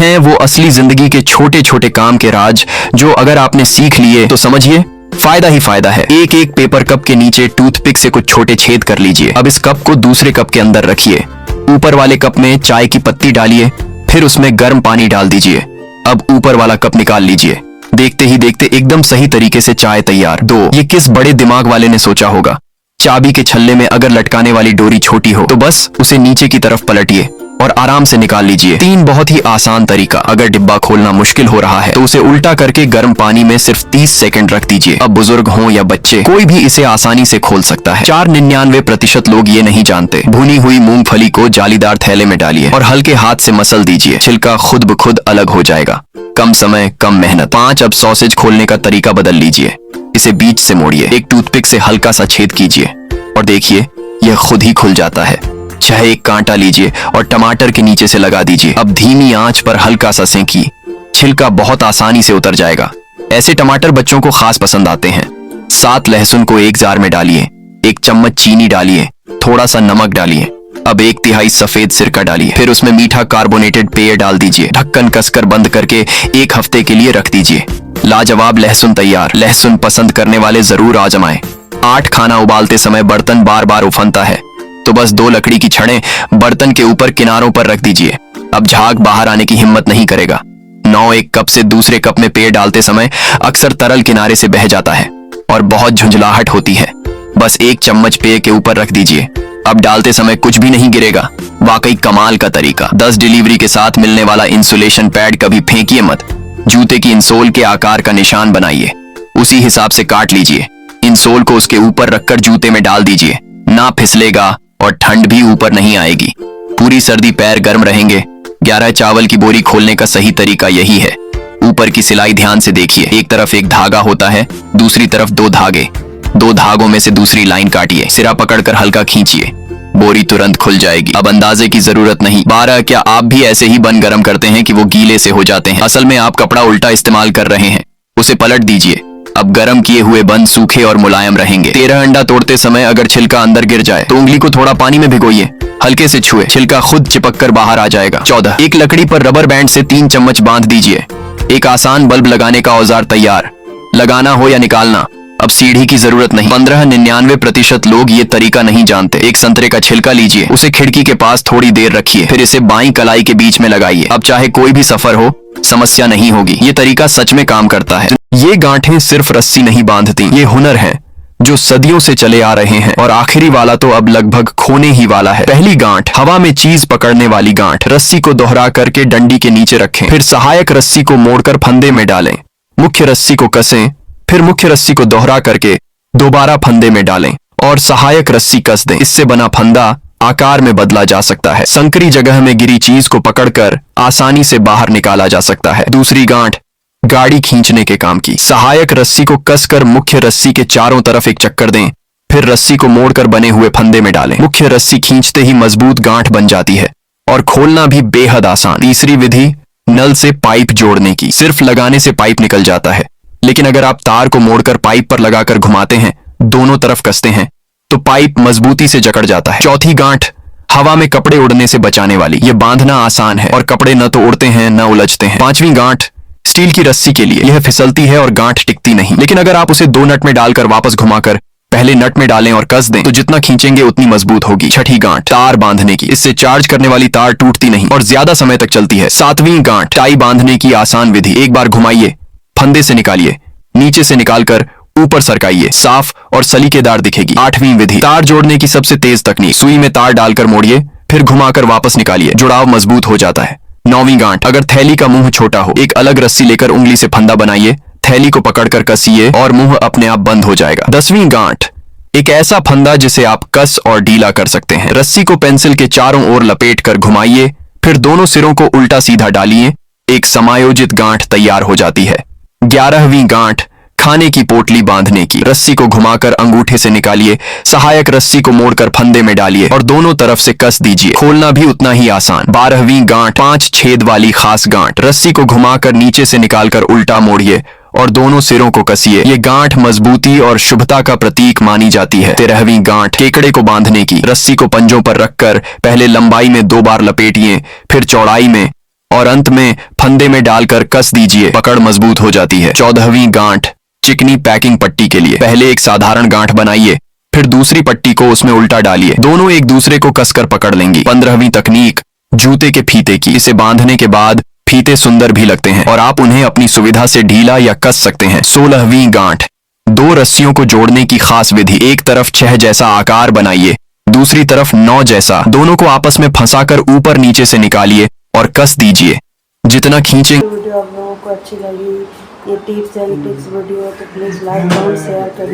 हैं वो असली जिंदगी के छोटे छोटे काम के राज, जो अगर आपने सीख लिए तो समझिए फायदा ही फायदा है। एक एक पेपर कप के नीचे टूथपिक से कुछ छोटे छेद कर लीजिए। अब इस कप को दूसरे कप के अंदर रखिए। ऊपर वाले कप में चाय की पत्ती डालिए, फिर उसमें गर्म पानी डाल दीजिए। अब ऊपर वाला कप निकाल लीजिए। देखते ही देखते एकदम सही तरीके से चाय तैयार। 2, ये किस बड़े दिमाग वाले ने सोचा होगा। चाबी के छल्ले में अगर लटकाने वाली डोरी छोटी हो तो बस उसे नीचे की तरफ पलटिए और आराम से निकाल लीजिए। 3, बहुत ही आसान तरीका। अगर डिब्बा खोलना मुश्किल हो रहा है तो उसे उल्टा करके गर्म पानी में सिर्फ 30 सेकंड रख दीजिए। अब बुजुर्ग हो या बच्चे, कोई भी इसे आसानी से खोल सकता है। 99% लोग ये नहीं जानते। भुनी हुई मूंगफली को जालीदार थैले में डालिए और हल्के हाथ से मसल दीजिए। छिलका खुद ब खुद अलग हो जाएगा। कम समय कम मेहनत। 5, अब सॉसेज खोलने का तरीका बदल लीजिए। इसे बीच से मोड़िए, एक टूथपिक से हल्का सा छेद कीजिए और देखिए यह खुद ही खुल जाता है। चाहे एक कांटा लीजिए और टमाटर के नीचे से लगा दीजिए। अब धीमी आंच पर हल्का सा सेंकिए, छिलका बहुत आसानी से उतर जाएगा। ऐसे टमाटर बच्चों को खास पसंद आते हैं। 7, लहसुन को एक जार में डालिए, 1 चम्मच चीनी डालिए, थोड़ा सा नमक डालिए। अब 1/3 सफेद सिरका डालिए, फिर उसमें मीठा कार्बोनेटेड पेय डाल दीजिए। ढक्कन कसकर बंद करके 1 हफ्ते के लिए रख दीजिए। लाजवाब लहसुन तैयार। लहसुन पसंद करने वाले जरूर आजमाएं। 8, खाना उबालते समय बर्तन बार बार उफनता है तो बस 2 लकड़ी की छड़ें बर्तन के ऊपर किनारों पर रख दीजिए। अब झाग बाहर आने की हिम्मत नहीं करेगा। 9, एक कप से दूसरे कप में पेय डालते समय अक्सर तरल किनारे से बह जाता है और बहुत झुंझलाहट होती है। बस 1 चम्मच पेय के ऊपर रख दीजिए। अब डालते समय कुछ भी नहीं गिरेगा। वाकई कमाल का तरीका। 10, डिलीवरी के साथ मिलने वाला इंसुलेशन पैड कभी फेंकिए मत। जूते की इंसोल के आकार का निशान बनाइए, उसी हिसाब से काट लीजिए। इंसोल को उसके ऊपर रखकर जूते में डाल दीजिए। ना फिसलेगा और ठंड भी ऊपर नहीं आएगी। पूरी सर्दी पैर गर्म रहेंगे। 11, चावल की बोरी खोलने का सही तरीका यही है। ऊपर की सिलाई ध्यान से देखिए। एक तरफ एक धागा होता है, दूसरी तरफ 2 धागे। 2 धागों में से दूसरी लाइन काटिए, सिरा पकड़कर हल्का खींचिए, बोरी तुरंत खुल जाएगी। अब अंदाजे की जरूरत नहीं। 12, क्या आप भी ऐसे ही बन गरम करते हैं कि वो गीले से हो जाते हैं? असल में आप कपड़ा उल्टा इस्तेमाल कर रहे हैं। उसे पलट दीजिए। अब गरम किए हुए बन सूखे और मुलायम रहेंगे। 13, अंडा तोड़ते समय अगर छिलका अंदर गिर जाए तो उंगली को थोड़ा पानी में भिगोइए, हल्के से छुए, छिलका खुद चिपक कर बाहर आ जाएगा। 14, एक लकड़ी पर रबर बैंड से 3 चम्मच बांध दीजिए। एक आसान बल्ब लगाने का औजार तैयार। लगाना हो या निकालना, अब सीढ़ी की जरूरत नहीं। 15, 99% लोग ये तरीका नहीं जानते। एक संतरे का छिलका लीजिए, उसे खिड़की के पास थोड़ी देर रखिए, फिर इसे बाईं कलाई के बीच में लगाइए। अब चाहे कोई भी सफर हो, समस्या नहीं होगी। ये तरीका सच में काम करता है। ये गांठें सिर्फ रस्सी नहीं बांधती, ये हुनर है जो सदियों से चले आ रहे हैं। और आखिरी वाला तो अब लगभग खोने ही वाला है। पहली गांठ, हवा में चीज पकड़ने वाली गांठ। रस्सी को दोहरा करके डंडी के नीचे रखें, फिर सहायक रस्सी को मोड़कर फंदे में डालें। मुख्य रस्सी को कसें, फिर मुख्य रस्सी को दोहरा करके दोबारा फंदे में डालें और सहायक रस्सी कस दें। इससे बना फंदा आकार में बदला जा सकता है। संकरी जगह में गिरी चीज को पकड़कर आसानी से बाहर निकाला जा सकता है। दूसरी गांठ, गाड़ी खींचने के काम की। सहायक रस्सी को कसकर मुख्य रस्सी के चारों तरफ एक चक्कर दें, फिर रस्सी को मोड़कर बने हुए फंदे में डालें। मुख्य रस्सी खींचते ही मजबूत गांठ बन जाती है और खोलना भी बेहद आसान। तीसरी विधि, नल से पाइप जोड़ने की। सिर्फ लगाने से पाइप निकल जाता है, लेकिन अगर आप तार को मोड़कर पाइप पर लगाकर घुमाते हैं, दोनों तरफ कसते हैं, तो पाइप मजबूती से जकड़ जाता है। चौथी गांठ, हवा में कपड़े उड़ने से बचाने वाली। ये बांधना आसान है और कपड़े न तो उड़ते हैं न उलझते हैं। 5वीं गांठ, स्टील की रस्सी के लिए। यह फिसलती है और गांठ टिकती नहीं, लेकिन अगर आप उसे 2 नट में डालकर वापस घुमाकर पहले नट में डालें और कस दें तो जितना खींचेंगे उतनी मजबूत होगी। 6ठी गांठ, तार बांधने की। इससे चार्ज करने वाली तार टूटती नहीं और ज्यादा समय तक चलती है। 7वीं गांठ, टाई बांधने की आसान विधि। एक बार घुमाइए, फंदे से निकालिए, नीचे से निकालकर ऊपर सरकाइए, साफ और सलीकेदार दिखेगी। 8वीं विधि, तार जोड़ने की सबसे तेज तकनीक। सुई में तार डालकर मोड़िए, फिर घुमाकर वापस निकालिए, जुड़ाव मजबूत हो जाता है। 9वीं गांठ, अगर थैली का मुंह छोटा हो, एक अलग रस्सी लेकर उंगली से फंदा बनाइए, थैली को पकड़कर कसिए और मुंह अपने आप बंद हो जाएगा। 10वीं गांठ, एक ऐसा फंदा जिसे आप कस और ढीला कर सकते हैं। रस्सी को पेंसिल के चारों ओर लपेटकर घुमाइए, फिर दोनों सिरों को उल्टा सीधा डालिए, एक समायोजित गांठ तैयार हो जाती है। 11वीं गांठ, खाने की पोटली बांधने की। रस्सी को घुमाकर अंगूठे से निकालिए, सहायक रस्सी को मोड़कर फंदे में डालिए और दोनों तरफ से कस दीजिए। खोलना भी उतना ही आसान। 12वीं गांठ, 5 छेद वाली खास गांठ। रस्सी को घुमाकर नीचे से निकालकर उल्टा मोड़िए और दोनों सिरों को कसिए। ये गांठ मजबूती और शुभता का प्रतीक मानी जाती है। 13वीं गांठ, केकड़े को बांधने की। रस्सी को पंजों पर रखकर पहले लंबाई में 2 बार लपेटिए, फिर चौड़ाई में और अंत में फंदे में डालकर कस दीजिए, पकड़ मजबूत हो जाती है। 14वीं गांठ, चिकनी पैकिंग पट्टी के लिए। पहले एक साधारण गांठ बनाइए, फिर दूसरी पट्टी को उसमें उल्टा डालिए, दोनों एक दूसरे को कसकर पकड़ लेंगी। 15वीं तकनीक, जूते के फीते की। इसे बांधने के बाद फीते सुंदर भी लगते हैं और आप उन्हें अपनी सुविधा से ढीला या कस सकते हैं। 16वीं गांठ, 2 रस्सियों को जोड़ने की खास विधि। एक तरफ 6 जैसा आकार बनाइए, दूसरी तरफ 9 जैसा। दोनों को आपस में फंसाकर ऊपर नीचे से निकालिए और कस दीजिए। जितना खींचें। वीडियो आप लोगों को अच्छी लगी, ये टिप्स एंड ट्रिक्स वीडियो, तो प्लीज़ लाइक कमेंट शेयर करिए।